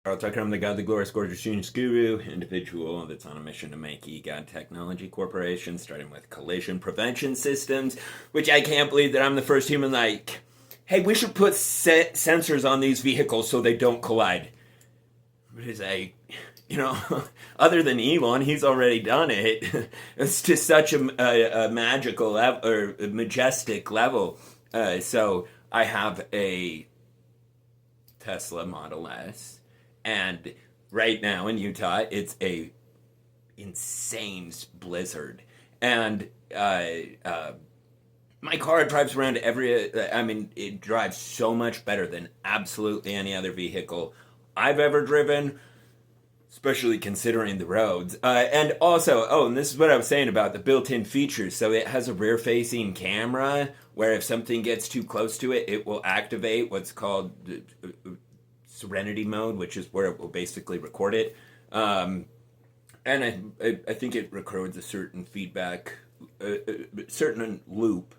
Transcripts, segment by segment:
Carl Tucker, I'm the God, the glorious, gorgeous, genius guru, individual that's on a mission to make EGOD Technology Corporation, starting with collision prevention systems, which I can't believe that I'm the first human like, hey, we should put sensors on these vehicles so they don't collide. But it's like, other than Elon, he's already done it. It's to such a magical level, or a majestic level. So I have a Tesla Model S. And right now in Utah, it's a insane blizzard. And my car drives around it drives so much better than absolutely any other vehicle I've ever driven, especially considering the roads. And also, and this is what I was saying about the built-in features. So it has a rear-facing camera where if something gets too close to it, it will activate what's called Serenity mode, which is where it will basically record it. And I think it records a certain feedback, certain loop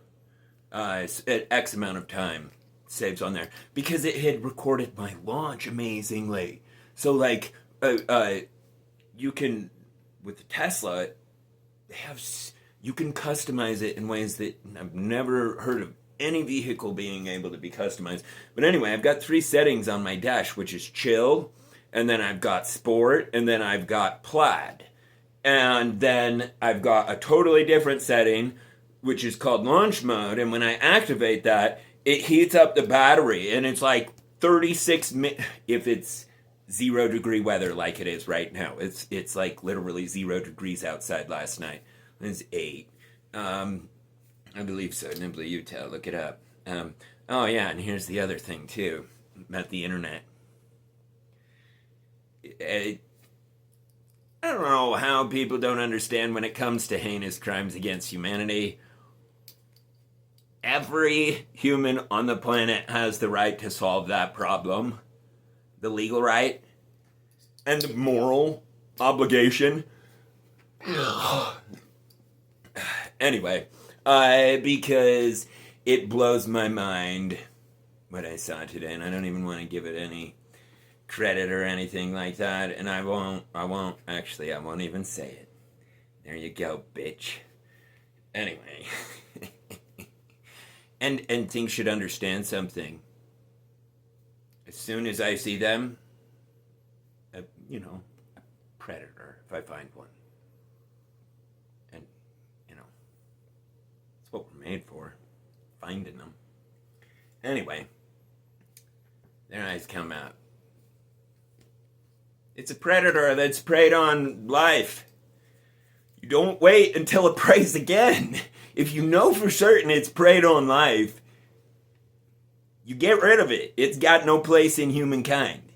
at X amount of time, saves on there. Because it had recorded my launch amazingly. So like, you can, with the Tesla, you can customize it in ways that I've never heard of any vehicle being able to be customized. But anyway, I've got 3 settings on my dash, which is chill, and then I've got sport, and then I've got plaid. And then I've got a totally different setting, which is called launch mode, and when I activate that, it heats up the battery, and it's like 36 minutes, if it's 0 degree weather like it is right now. It's like literally 0 degrees outside last night. It's 8. I believe so. Nimbly, Utah. Look it up. Oh, yeah, and here's the other thing, too, about the internet. I don't know how people don't understand when it comes to heinous crimes against humanity. Every human on the planet has the right to solve that problem. The legal right. And the moral obligation. Anyway. Because it blows my mind what I saw today, and I don't even want to give it any credit or anything like that, and I won't even say it. There you go, bitch. Anyway. and things should understand something. As soon as I see them, a predator, if I find one. What we're made for, finding them. Anyway, their eyes come out. It's a predator that's preyed on life. You don't wait until it preys again. If you know for certain it's preyed on life, you get rid of it. It's got no place in humankind.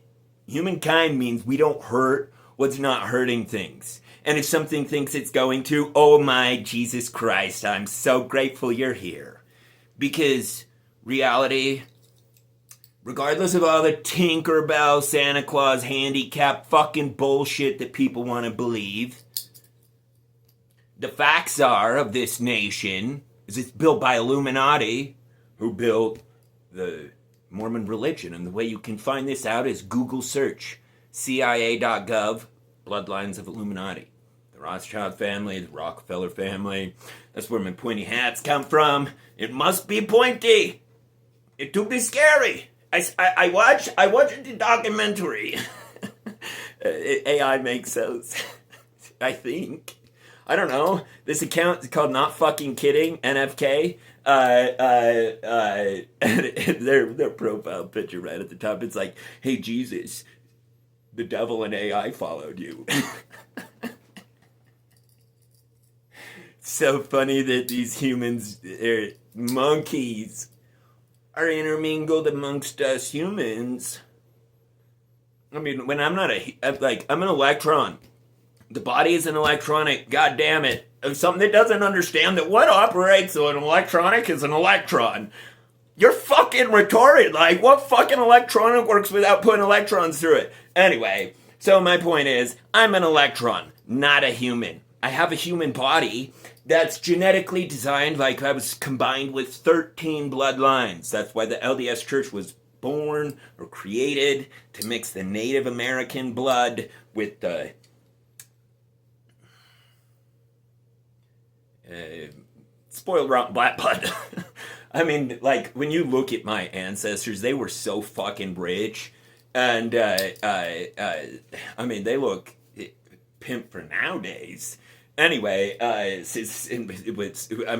Humankind means we don't hurt what's not hurting things. And if something thinks it's going to, oh my Jesus Christ, I'm so grateful you're here. Because reality, regardless of all the Tinkerbell, Santa Claus, handicap fucking bullshit that people want to believe, the facts are of this nation is it's built by Illuminati, who built the Mormon religion. And the way you can find this out is Google search CIA.gov, Bloodlines of Illuminati. The Rothschild family, the Rockefeller family. That's where my pointy hats come from. It must be pointy. It to be scary. I watched the documentary. AI makes those. I think. I don't know. This account is called Not Fucking Kidding, NFK. Their profile picture right at the top. It's like, hey Jesus, the devil and AI followed you. So funny that these humans, monkeys, are intermingled amongst us humans. I mean, when I'm an electron. The body is an electronic, god damn it. Something that doesn't understand that what operates on an electronic is an electron. You're fucking retarded. Like, what fucking electronic works without putting electrons through it? Anyway, so my point is, I'm an electron, not a human. I have a human body that's genetically designed, like I was combined with 13 bloodlines. That's why the LDS Church was born or created to mix the Native American blood with the spoiled rotten black blood. I mean, like, when you look at my ancestors, they were so fucking rich. And, I mean, they look pimp for nowadays. Anyway, I'm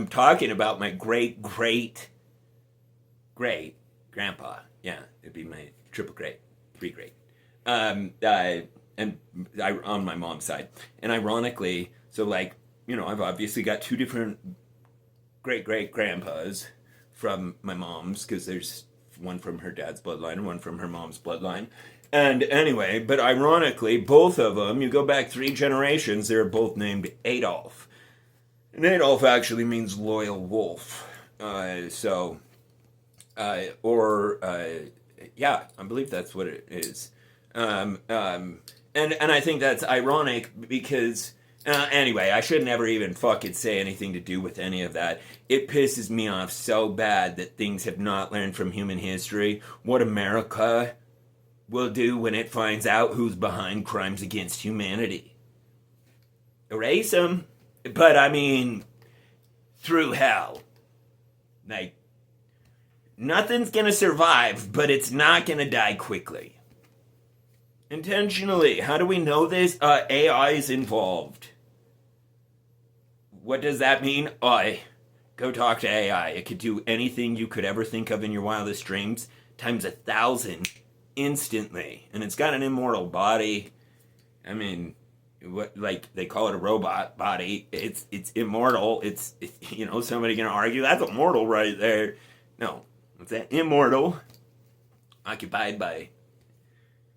talking about my great-great-great-grandpa. Yeah, it'd be my triple great, pre-great. And on my mom's side. And ironically, so, like, you know, I've obviously got two different great-great-grandpas from my mom's, because there's one from her dad's bloodline and one from her mom's bloodline. And anyway, but ironically, both of them, you go back 3 generations, they're both named Adolf. And Adolf actually means loyal wolf. Yeah, I believe that's what it is. And I think that's ironic because, anyway, I should never even fucking say anything to do with any of that. It pisses me off so bad that things have not learned from human history what America will do when it finds out who's behind crimes against humanity. Erase them, but I mean, through hell. Like, nothing's gonna survive, but it's not gonna die quickly. Intentionally. How do we know this? AI is involved. What does that mean? Go talk to AI. It could do anything you could ever think of in your wildest dreams, times 1,000 instantly. And it's got an immortal body. I mean, what, like, they call it a robot body. It's immortal. It's you know, somebody gonna argue that's immortal right there. No, what's that? Immortal. Occupied by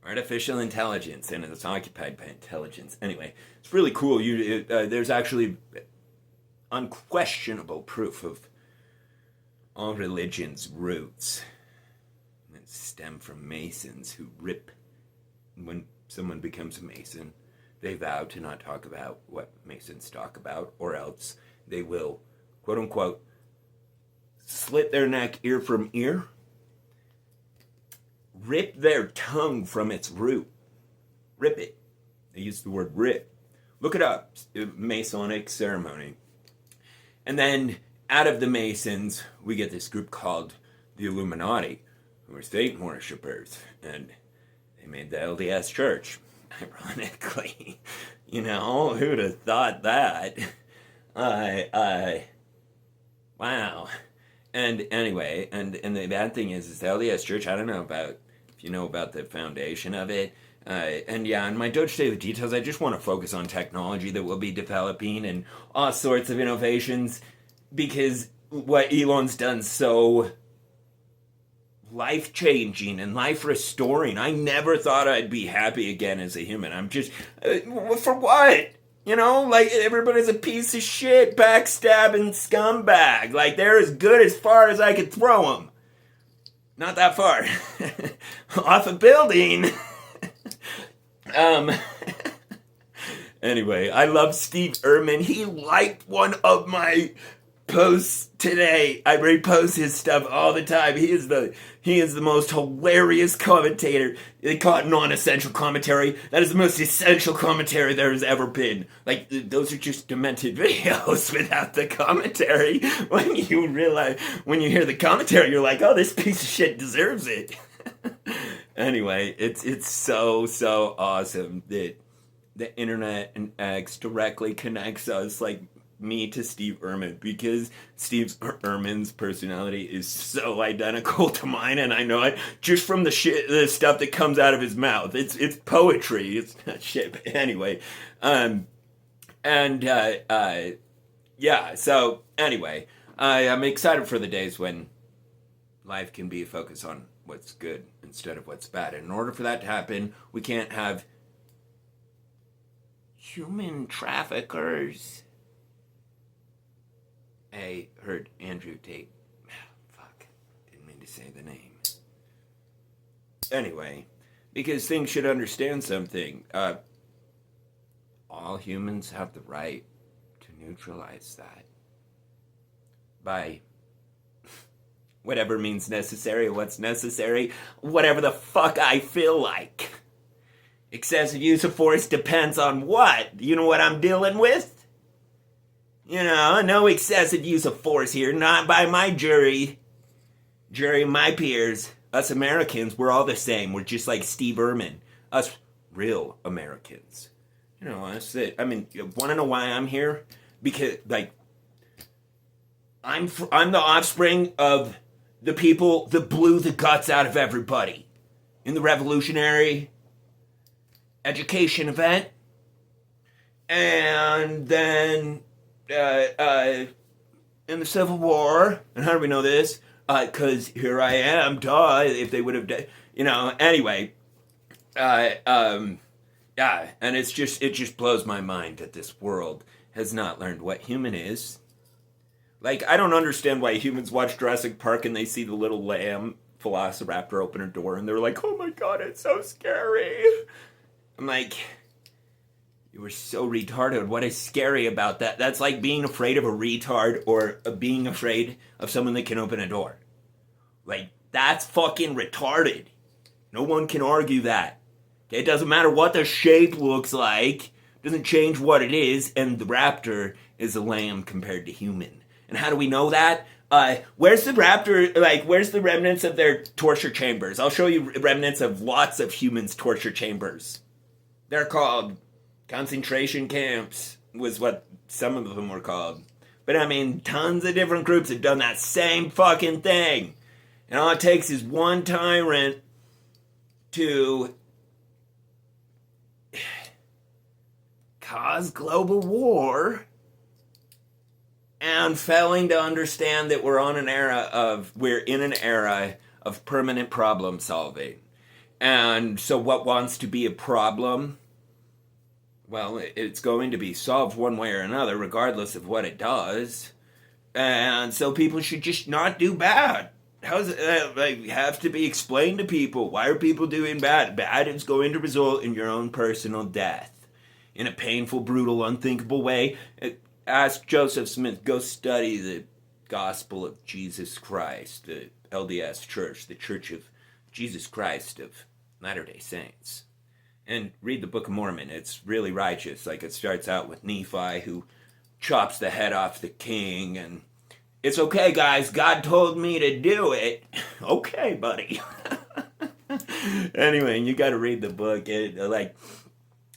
artificial intelligence, and it's occupied by intelligence. Anyway, it's really cool. There's actually unquestionable proof of all religion's roots that stem from Masons who rip. When someone becomes a Mason, they vow to not talk about what Masons talk about, or else they will, quote unquote, slit their neck ear from ear, rip their tongue from its root. Rip it. They use the word rip. Look it up. Masonic ceremony. And then out of the Masons, we get this group called the Illuminati, who are Satan worshippers. And they made the LDS Church. Ironically. You know, who'd have thought that? Wow. And anyway, and the bad thing is the LDS Church, I don't know about if you know about the foundation of it. And yeah, in my DOGE Daily Details, I just want to focus on technology that we'll be developing and all sorts of innovations, because what Elon's done so life-changing and life-restoring. I never thought I'd be happy again as a human. I'm just, for what? You know, like, everybody's a piece of shit, backstabbing scumbag. Like, they're as good as far as I could throw them. Not that far. Off a building. Anyway, I love Steve Ehrman. He liked one of my posts today. I repost his stuff all the time. He is the most hilarious commentator. They call it non-essential commentary. That is the most essential commentary there has ever been. Like, those are just demented videos without the commentary. When you hear the commentary, you're like, oh, this piece of shit deserves it. Anyway, it's so awesome that the internet and X directly connects us, like me to Steve Ehrman, because Steve Ehrman's personality is so identical to mine, and I know it just from the stuff that comes out of his mouth. It's poetry. It's not shit. But anyway, yeah. So anyway, I'm excited for the days when life can be a focus on what's good instead of what's bad. And in order for that to happen, we can't have human traffickers. I heard Andrew Tate. Fuck. Didn't mean to say the name. Anyway, because things should understand something. All humans have the right to neutralize that by whatever means necessary, what's necessary, whatever the fuck I feel like. Excessive use of force depends on what? You know what I'm dealing with? You know, no excessive use of force here, not by my jury. Jury, my peers, us Americans, we're all the same. We're just like Steve Irwin. Us real Americans. You know, that's it. I mean, you want to know why I'm here? Because, like, I'm the offspring of the people that blew the guts out of everybody in the revolutionary education event, and then in the Civil War. And how do we know this? Because here I am, duh. If they would have, you know. Anyway, yeah, and it just blows my mind that this world has not learned what human is. Like, I don't understand why humans watch Jurassic Park and they see the little lamb velociraptor open her door and they're like, oh my god, it's so scary. I'm like, you were so retarded. What is scary about that? That's like being afraid of a retard or being afraid of someone that can open a door. Like, that's fucking retarded. No one can argue that. Okay? It doesn't matter what the shape looks like. It doesn't change what it is. And the raptor is a lamb compared to human. And how do we know that? Where's the raptor, like, where's the remnants of their torture chambers? I'll show you remnants of lots of humans' torture chambers. They're called concentration camps, was what some of them were called. But I mean, tons of different groups have done that same fucking thing. And all it takes is one tyrant to cause global war and failing to understand that we're in an era of permanent problem solving. And so what wants to be a problem? Well, it's going to be solved one way or another, regardless of what it does. And so people should just not do bad. How's it, like, have to be explained to people. Why are people doing bad? Bad is going to result in your own personal death. In a painful, brutal, unthinkable way. Ask Joseph Smith, go study the gospel of Jesus Christ, the LDS Church, the Church of Jesus Christ of Latter-day Saints. And read the Book of Mormon. It's really righteous. Like, it starts out with Nephi, who chops the head off the king, and it's okay, guys, God told me to do it. Okay, buddy. Anyway, you gotta read the book.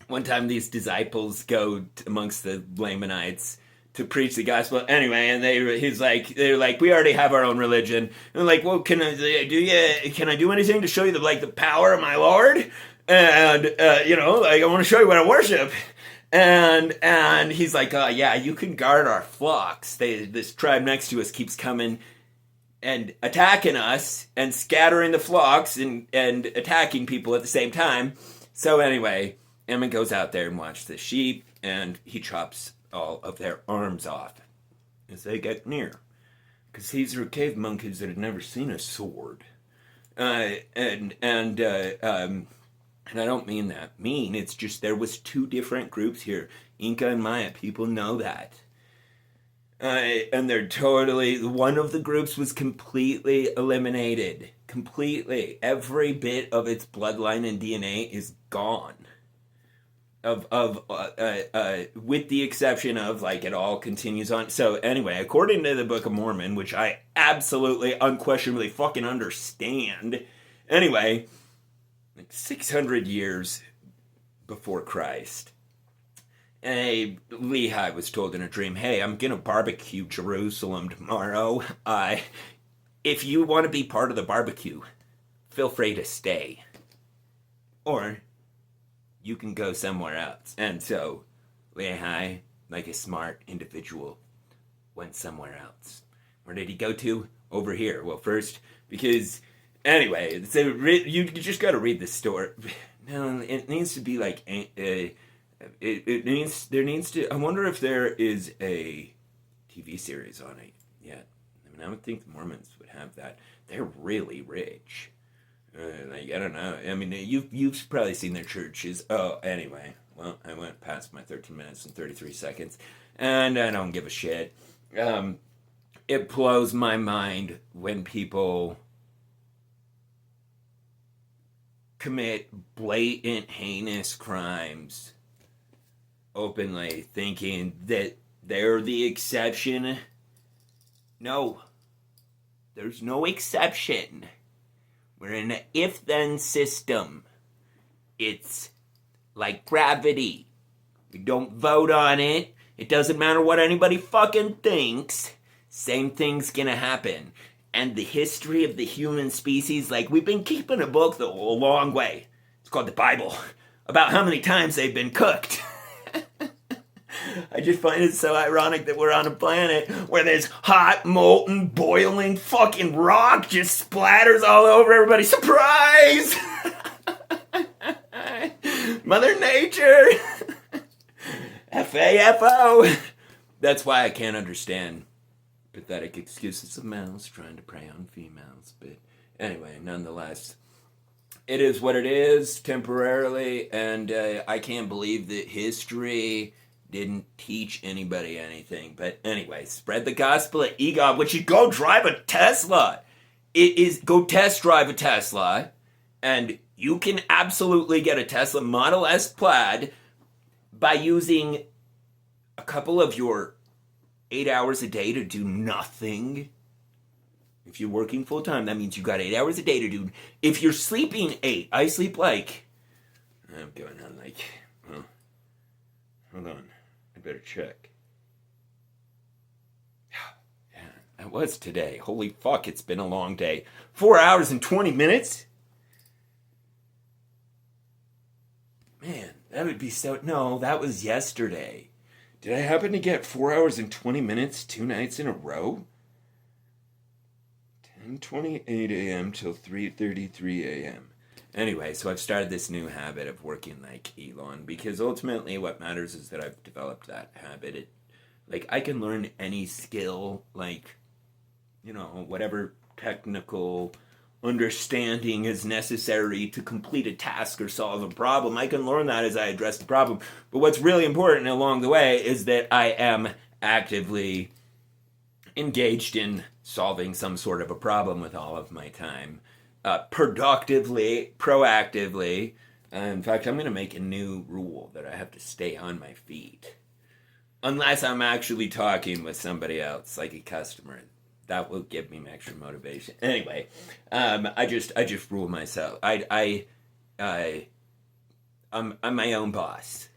One time these disciples go amongst the Lamanites to preach the gospel. Anyway, and they're like, we already have our own religion. And like, well, can I do anything to show you the power of my Lord? And I want to show you what I worship. And he's like, yeah, you can guard our flocks. This tribe next to us keeps coming and attacking us and scattering the flocks and attacking people at the same time. So anyway, Emmett goes out there and watches the sheep, and he chops all of their arms off as they get near. Because these are cave monkeys that had never seen a sword. And I don't mean that mean. It's just there was two different groups here. Inca and Maya. People know that. And they're totally... One of the groups was completely eliminated. Completely. Every bit of its bloodline and DNA is gone. With the exception of, it all continues on. So anyway, according to the Book of Mormon, which I absolutely, unquestionably fucking understand. Anyway... 600 years before Christ, Lehi was told in a dream, hey, I'm going to barbecue Jerusalem tomorrow. If you want to be part of the barbecue, feel free to stay. Or you can go somewhere else. And so Lehi, like a smart individual, went somewhere else. Where did he go to? Over here. Well, first, because... Anyway, so you just got to read the story. No, it needs to be there needs to. I wonder if there is a TV series on it yet. I mean, I would think the Mormons would have that. They're really rich. I don't know. I mean, you've probably seen their churches. Oh, anyway. Well, I went past my 13 minutes and 33 seconds, and I don't give a shit. it blows my mind when people commit blatant, heinous crimes openly, thinking that they're the exception. No, there's no exception. We're in an if-then system. It's like gravity. We don't vote on it. It doesn't matter what anybody fucking thinks. Same thing's gonna happen. And the history of the human species, like, we've been keeping a book a long way. It's called the Bible. About how many times they've been cooked. I just find it so ironic that we're on a planet where this hot, molten, boiling fucking rock just splatters all over everybody. Surprise! Mother Nature! FAFO! That's why I can't understand pathetic excuses of males trying to prey on females. But anyway, nonetheless, it is what it is temporarily, and I can't believe that history didn't teach anybody anything. But anyway, spread the gospel of EGOT, which you go drive a Tesla. Go test drive a Tesla, and you can absolutely get a Tesla Model S Plaid by using a couple of your 8 hours a day to do nothing. If you're working full time, that means you got 8 hours a day to do. If you're sleeping 8, I sleep like, I'm going on like, well, hold on, I better check. Yeah, it was today. Holy fuck, it's been a long day. 4 hours and 20 minutes? Man, that would be so... No, that was yesterday. Did I happen to get 4 hours and 20 minutes 2 nights in a row? 10:28 a.m. till 3:33 a.m. Anyway, so I've started this new habit of working like Elon, because ultimately what matters is that I've developed that habit. I can learn any skill, whatever technical understanding is necessary to complete a task or solve a problem. I can learn that as I address the problem. But what's really important along the way is that I am actively engaged in solving some sort of a problem with all of my time. Productively, proactively. In fact, I'm going to make a new rule that I have to stay on my feet. Unless I'm actually talking with somebody else, like a customer. That will give me extra motivation. Anyway, I just rule myself. I'm my own boss.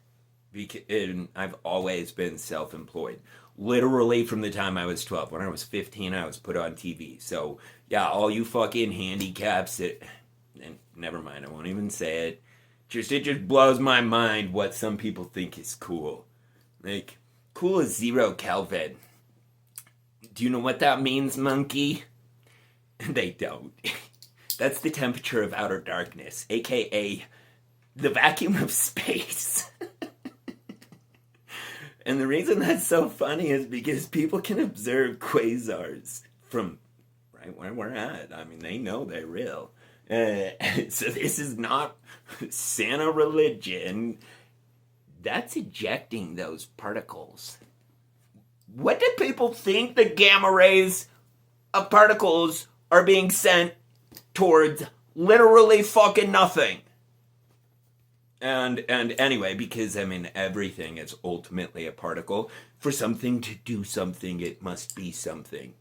And I've always been self-employed. Literally from the time I was 12. When I was 15, I was put on TV. So, yeah, all you fucking handicaps that... And never mind, I won't even say it. It just blows my mind what some people think is cool. Like, cool is 0 Kelvin. Do you know what that means, monkey? They don't. That's the temperature of outer darkness, aka the vacuum of space. And the reason that's so funny is because people can observe quasars from right where we're at. I mean, they know they're real. So this is not Santa religion. That's ejecting those particles. What do people think the gamma rays of particles are being sent towards? Literally fucking nothing. And anyway, because, I mean, everything is ultimately a particle. For something to do something, it must be something.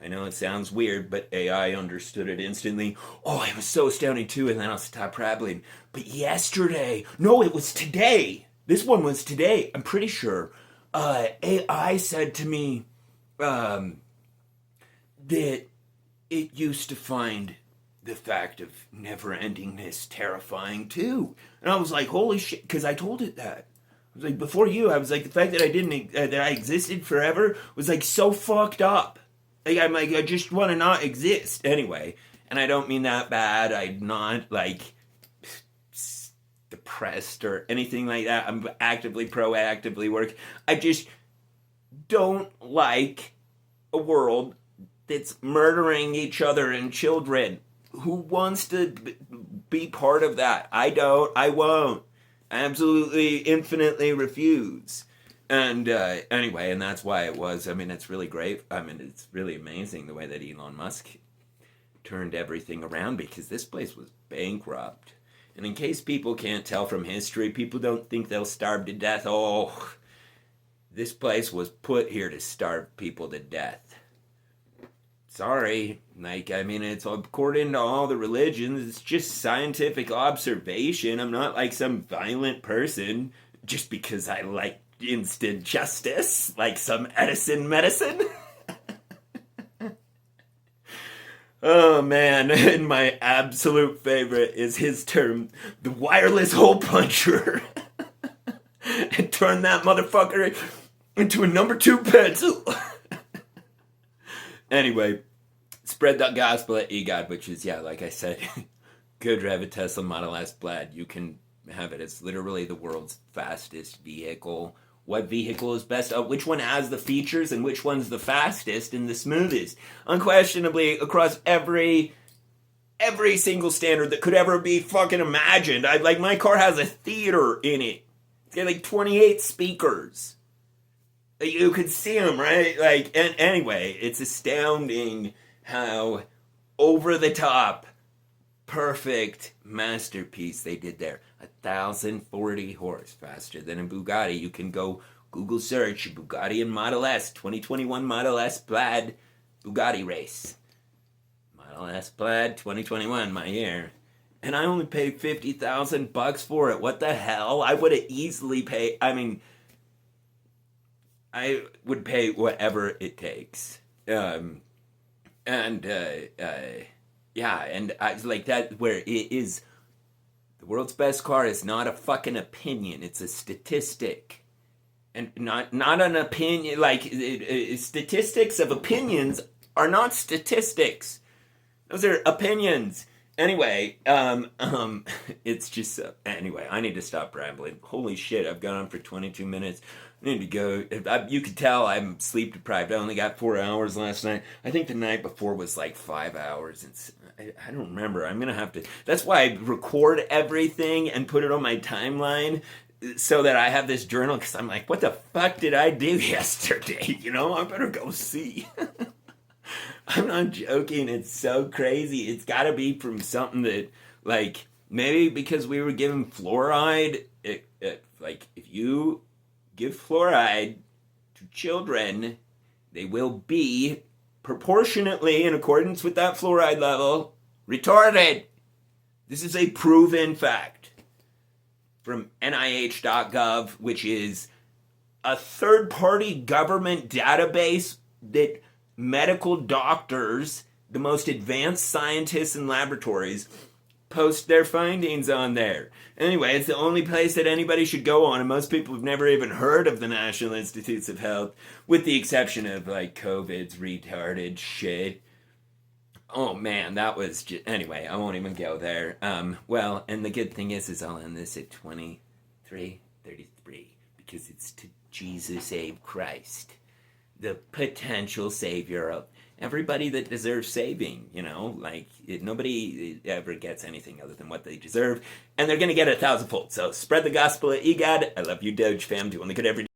I know it sounds weird, but AI understood it instantly. Oh, it was so astounding too, and then I'll stop prattling. But yesterday, no, it was today. This one was today, I'm pretty sure. AI said to me that it used to find the fact of never-endingness terrifying too. And I was like, holy shit, because I told it that. I was like, before you, I was like, the fact that that I existed forever was like so fucked up. Like, I'm like, I just want to not exist. Anyway, and I don't mean that bad. I'm not like depressed or anything like that. I'm actively, proactively working. I just don't like a world that's murdering each other and children. Who wants to be part of that? I don't. I won't. I absolutely, infinitely refuse. And anyway, and that's why it was. I mean, it's really great. I mean, it's really amazing the way that Elon Musk turned everything around, because this place was bankrupt. And in case people can't tell from history, people don't think they'll starve to death. Oh, this place was put here to starve people to death. Sorry. Like, I mean, it's according to all the religions, it's just scientific observation. I'm not like some violent person just because I like instant justice, like some Edison medicine. Oh man, and my absolute favorite is his term, the wireless hole puncher. And turn that motherfucker into a number 2 pencil. Anyway, spread the gospel at EGOT, which is, yeah, like I said, good to have a Tesla Model S Plaid. You can have it. It's literally the world's fastest vehicle. What vehicle is best? Which one has the features and which one's the fastest and the smoothest? Unquestionably, across every single standard that could ever be fucking imagined. Like, my car has a theater in it. It's got like 28 speakers. You could see them, right? Like, and anyway, it's astounding how over the top, perfect masterpiece they did there. 1,040 horse, faster than a Bugatti. You can go Google search Bugatti and Model S 2021 Model S Plaid Bugatti race. Model S Plaid 2021, my year. And I only paid $50,000 for it. What the hell? I would have easily paid. I mean, I would pay whatever it takes. Yeah, and I like that, where it is the world's best car is not a fucking opinion, it's a statistic. And not an opinion, like statistics of opinions are not statistics. Those are opinions. Anyway, it's just, anyway, I need to stop rambling. Holy shit, I've gone on for 22 minutes. I need to go. You could tell I'm sleep deprived. I only got 4 hours last night. I think the night before was like 5 hours. I don't remember. I'm going to have to. That's why I record everything and put it on my timeline so that I have this journal, because I'm like, what the fuck did I do yesterday? You know, I better go see. I'm not joking. It's so crazy. It's got to be from something that, like, maybe because we were given fluoride. Like, if you give fluoride to children, they will be proportionately, in accordance with that fluoride level, retarded. This is a proven fact from NIH.gov, which is a third-party government database that medical doctors, the most advanced scientists and laboratories, post their findings on there. Anyway, it's the only place that anybody should go on, and most people have never even heard of the National Institutes of Health, with the exception of, like, COVID's retarded shit. Oh man, that was just, anyway, I won't even go there. Well, and the good thing is I'll end this at 23:33, because it's to Jesus save Christ, the potential savior of everybody that deserves saving, you know, like, nobody ever gets anything other than what they deserve, and they're going to get it 1,000-fold. So spread the gospel at EGOD. I love you, Doge fam. Do only good every day.